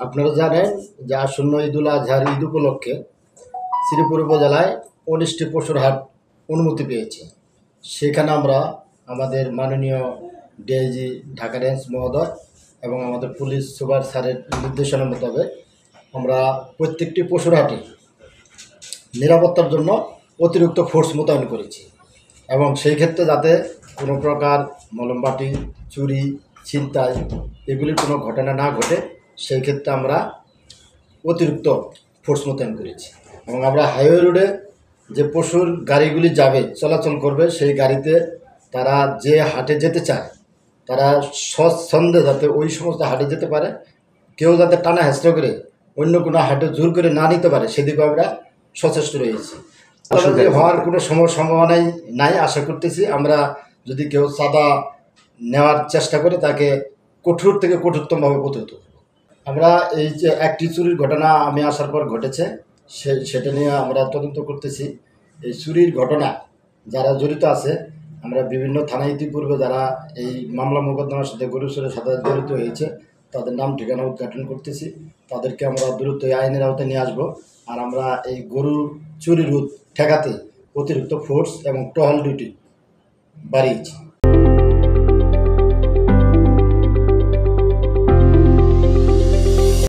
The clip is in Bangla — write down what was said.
আপনারা জানেন যে আসন্ন ঈদুল আজহার ঈদ উপলক্ষে শ্রীপুর উপজেলায় ১৯টি পশুর হাট অনুমতি পেয়েছে। সেখানে আমরা আমাদের মাননীয় ডিআইজি ঢাকা রেঞ্জ মহোদয় এবং আমাদের পুলিশ সুপার স্যারের নির্দেশনা মোতাবেক আমরা প্রত্যেকটি পশুর হাটে নিরাপত্তার জন্য অতিরিক্ত ফোর্স মোতায়েন করেছি এবং সেই ক্ষেত্রে যাতে কোনো প্রকার মলমবাটি, চুরি, ছিনতাই এগুলির কোনো ঘটনা না ঘটে সেই ক্ষেত্রে আমরা অতিরিক্ত ফোর্স মোতায়েন করেছি। এবং আমরা হাইওয়ে রোডে যে পশুর গাড়িগুলি যাবে চলাচল করবে সেই গাড়িতে তারা যে হাটে যেতে চায় তারা স্বচ্ছন্দে যাতে ওই সমস্ত হাটে যেতে পারে, কেউ যাতে টানা হেঁচড়া করে অন্য কোনো হাটে জোর করে না নিতে পারে সেদিকেও আমরা সচেষ্ট রয়েছি। হওয়ার কোনো সম্ভাবনাই নাই আশা করতেছি। আমরা যদি কেউ চাঁদা নেওয়ার চেষ্টা করে তাকে কঠোর থেকে কঠোরতমভাবে প্রতিহত করব। আমরা এই যে একটি চুরির ঘটনা আমি আসার পর ঘটেছে সেটা নিয়ে আমরা তদন্ত করতেছি। এই চুরির ঘটনা যারা জড়িত আছে আমরা বিভিন্ন থানায় ইতিপূর্বে যারা এই মামলা মোকদ্দমার সাথে গরু চুরির সাথে জড়িত হয়েছে তাদের নাম ঠিকানা উদ্ঘাটন করতেছি। তাদেরকে আমরা দ্রুত আইনের আওতায় নিয়ে আসবো। আর আমরা এই গরু চুরি রোধ ঠেকাতে অতিরিক্ত ফোর্স এবং টহল ডিউটি বাড়িয়েছি।